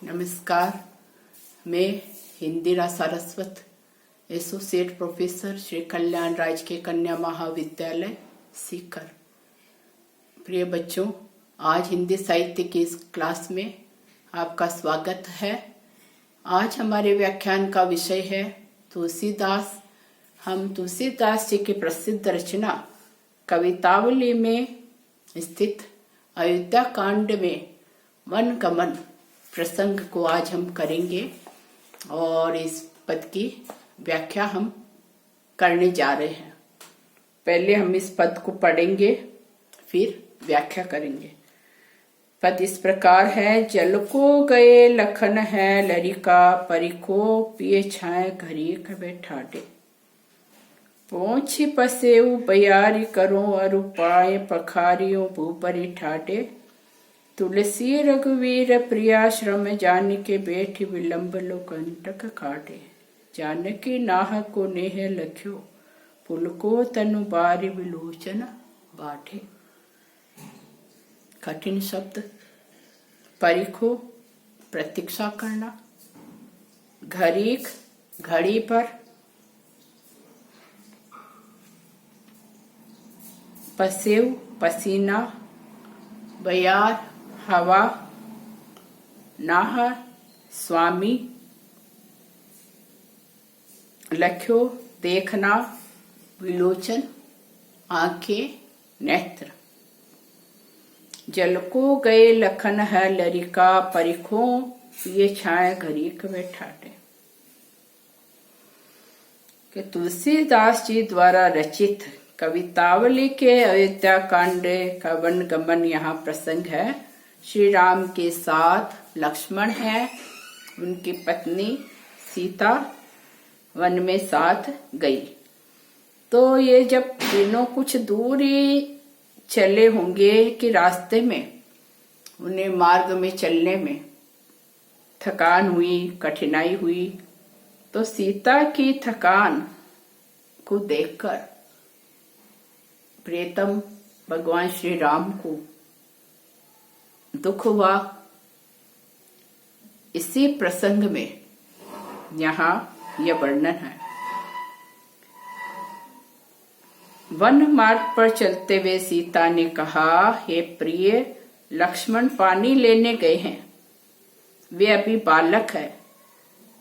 नमस्कार। मैं Indira Saraswat, associate professor Shri Kalyan राजकीय कन्या महाविद्यालय सीकर। प्रिय बच्चों, आज हिंदी साहित्य की इस क्लास में आपका स्वागत है। आज हमारे व्याख्यान का विषय है तुलसीदास। हम तुलसीदास जी की प्रसिद्ध रचना कवितावली में स्थित अयोध्या कांड में वन गमन प्रसंग को आज हम करेंगे और इस पद की व्याख्या हम करने जा रहे हैं। पहले हम इस पद को पढ़ेंगे, फिर व्याख्या करेंगे। पद इस प्रकार है। जल को गए लखन है लरिका, परिको पिए छाए घरीक बैठाटे। पहुंची पसेऊ बयारी करो अरु पाए पखारियों भूपरि ठाटे। तुलसी रघुवीर प्रियाश्रम जानके बैठी विलंब लो कंटक काटे। जानकी नाह को नेह लख्यो पुल को तनु बारी विलोचन बाटे। कठिन शब्द। परिखो प्रतीक्षा करना, घरीक घड़ी पर, पसेव पसीना, बयार हवा, नाह स्वामी, लख्यो देखना, विलोचन आंखें नेत्र। जल को गए लखन है लरिका, परिखो पिए छाए घरीक बैठाटे। कि तुलसीदास जी द्वारा रचित कवितावली के अयोध्या कांड का वन गमन यहाँ प्रसंग है। श्री राम के साथ लक्ष्मण है, उनकी पत्नी सीता वन में साथ गई। तो ये जब तीनों कुछ दूरी चले होंगे कि रास्ते में उन्हें मार्ग में चलने में थकान हुई, कठिनाई हुई, तो सीता की थकान को देखकर प्रियतम भगवान श्री राम को दुख हुआ। इसी प्रसंग में यहाँ यह वर्णन है। वन मार्ग पर चलते हुए सीता ने कहा, हे प्रिय, लक्ष्मण पानी लेने गए हैं। वे अभी बालक है।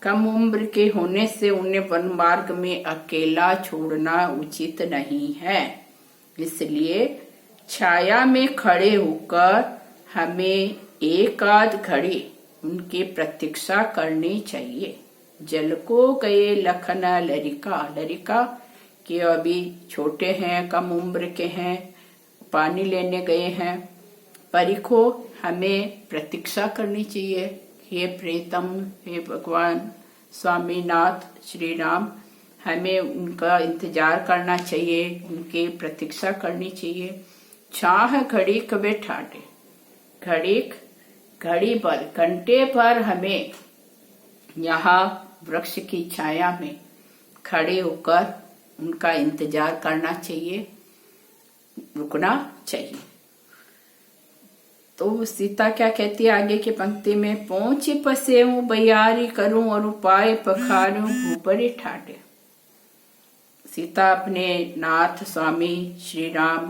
कम उम्र के होने से उन्हें वन मार्ग में अकेला छोड़ना उचित नहीं है। इसलिए छाया में खड़े होकर हमें एक आध घड़ी उनकी प्रतीक्षा करनी चाहिए। जल को गए लखन लरिका, लरिका के अभी छोटे हैं, कम उम्र के हैं, पानी लेने गए हैं। परिखो हमें प्रतीक्षा करनी चाहिए। हे प्रीतम, हे भगवान स्वामीनाथ श्री राम, हमें उनका इंतजार करना चाहिए, उनकी प्रतीक्षा करनी चाहिए। छाह घड़ी कबे ठाटे, घड़ी पर, घंटे पर हमें यहाँ वृक्ष की छाया में खड़े होकर उनका इंतजार करना चाहिए, रुकना चाहिए। तो सीता क्या कहती है आगे की पंक्ति में, पहुंची पसेऊ बयारी करूं और उपाय पखारूं भूपरि ठाटे। सीता अपने नाथ स्वामी श्री राम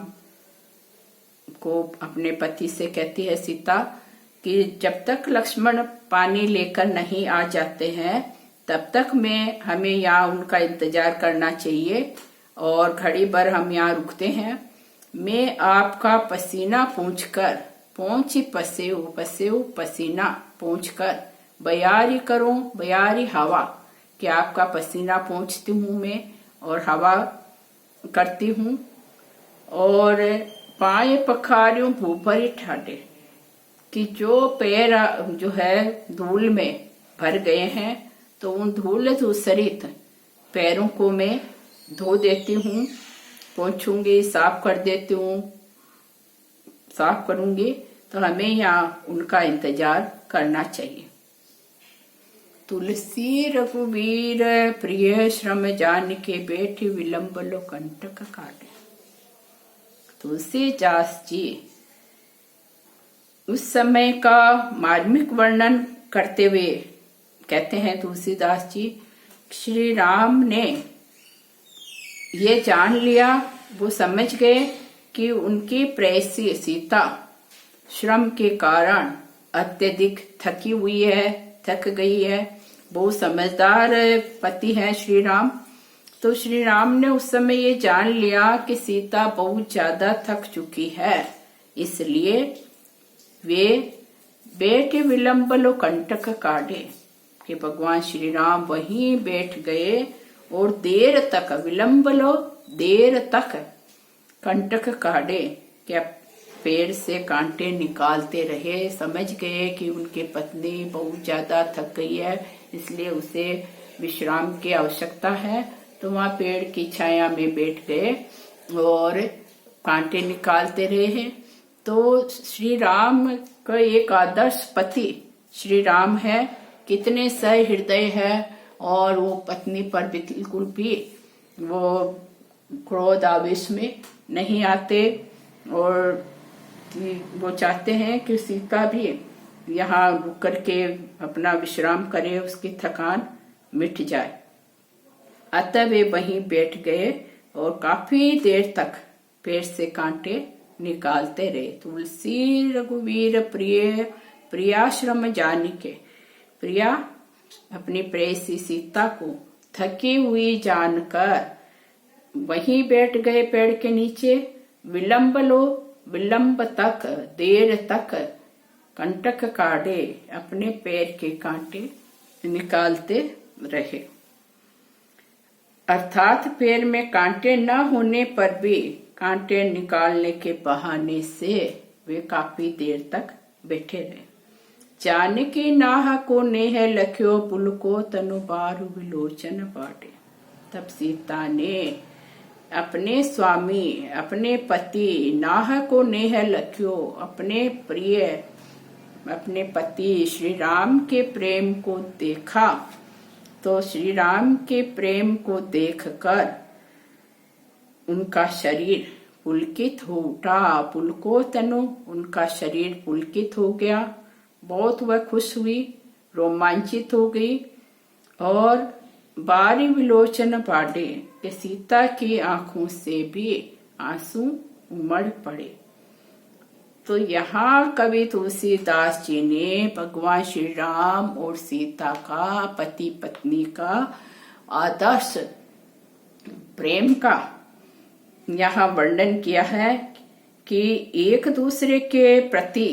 को अपने पति से कहती है सीता कि जब तक लक्ष्मण पानी लेकर नहीं आ जाते हैं तब तक हमें यहाँ उनका इंतजार करना चाहिए और घड़ी भर हम यहाँ रुकते हैं। मैं आपका पसीना पूंछकर, पहुंची पसेऊ पसीना पूंछकर, बयारी करूं, बयारी हवा, कि आपका पसीना पूंछती हूँ मैं और हवा करती हूँ। और पाए पखारियों भूपरि ठाटे, कि जो पैर जो है धूल में भर गए हैं तो उन धूल सरित पैरों को मैं धो देती हूँ, पोंछूंगी, साफ कर देती हूँ, साफ करूंगी। तो हमें यहाँ उनका इंतजार करना चाहिए। तुलसी रघुवीर प्रिय श्रम जानके बैठी विलंब लो कंटक काटे। तुलसीदास जी उस समय का मार्मिक वर्णन करते हुए कहते हैं तुलसीदास जी, श्री राम ने ये जान लिया, वो समझ गए कि उनकी प्रेयसी सीता श्रम के कारण अत्यधिक थकी हुई है, थक गई है। बहुत समझदार पति है श्री राम। तो श्री राम ने उस समय ये जान लिया कि सीता बहुत ज्यादा थक चुकी है, इसलिए वे बैठे विलंब लो कंटक काटे, कि भगवान श्री राम वहीं बैठ गए और देर तक, विलंब लो देर तक, कंटक काटे, क्या पेड़ से कांटे निकालते रहे। समझ गए कि उनके पत्नी बहुत ज्यादा थक गई है, इसलिए उसे विश्राम की आवश्यकता है। तो वहां पेड़ की छाया में बैठ गए और कांटे निकालते रहे। तो श्री राम का एक आदर्श पति श्री राम है, कितने सहृदय है, और वो पत्नी पर बिल्कुल भी वो क्रोध आवेश में नहीं आते, और वो चाहते हैं कि सीता भी यहाँ रुक करके अपना विश्राम करे, उसकी थकान मिट जाए। अतः वे वहीं बैठ गए और काफी देर तक पेड़ से कांटे निकालते रहे। तुलसी रघुवीर प्रिय प्रियाश्रम जानिके, प्रिया अपनी प्रेयसी सीता को थकी हुई जानकर वहीं बैठ गए पेड़ के नीचे। विलंब लो, विलंब तक, देर तक, कंटक काटे, अपने पैर के कांटे निकालते रहे। अर्थात पैर में कांटे न होने पर भी कांटे निकालने के बहाने से वे काफी देर तक बैठे रहे। जानकी नाह को नेह लख्यो पुलको तनु बारु विलोचन बाटे। तब सीता ने अपने स्वामी, अपने पति नाह को नेह लख्यो, अपने प्रिय, अपने पति श्री राम के प्रेम को देखा। तो श्री राम के प्रेम को देखकर उनका शरीर पुलकित हो उठा। पुलको तनु, उनका शरीर पुलकित हो गया। बहुत वह खुश हुई, रोमांचित हो गई, और बारी विलोचन बाटे, कि सीता की आंखों से भी आंसू उमड़ पड़े। तो यहाँ कवि तुलसीदास जी ने भगवान श्री राम और सीता का, पति पत्नी का आदर्श प्रेम का यहाँ वर्णन किया है कि एक दूसरे के प्रति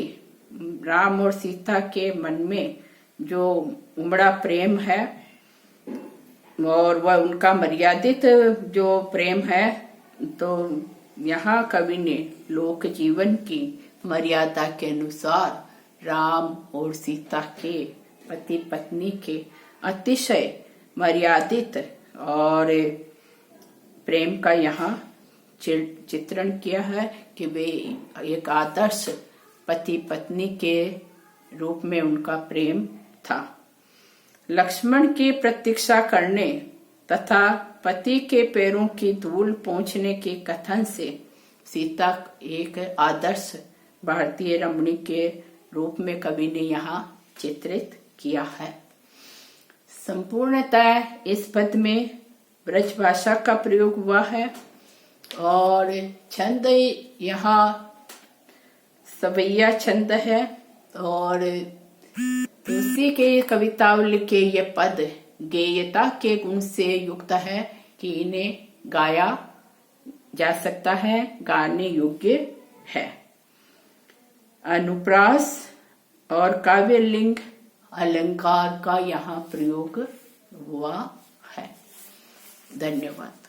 राम और सीता के मन में जो उमड़ा प्रेम है, और वह उनका मर्यादित जो प्रेम है, तो यहाँ कवि ने लोक जीवन की मर्यादा के अनुसार राम और सीता के, पति पत्नी के अतिशय मर्यादित और प्रेम का यहाँ चित्रण किया है कि वे एक आदर्श पति पत्नी के रूप में उनका प्रेम था। लक्ष्मण की प्रतीक्षा करने तथा पति के पैरों की धूल पोंछने के कथन से सीता एक आदर्श भारतीय रमणी के रूप में कवि ने यहाँ चित्रित किया है। संपूर्णतः इस पद में ब्रज भाषा का प्रयोग हुआ है, और छंद यहाँ सवैया छंद है, और तुलसी के कवितावली के ये पद गेयता के गुण से युक्त है कि इन्हें गाया जा सकता है, गाने योग्य है। अनुप्रास और काव्यलिंग अलंकार का यहाँ प्रयोग हुआ है। धन्यवाद।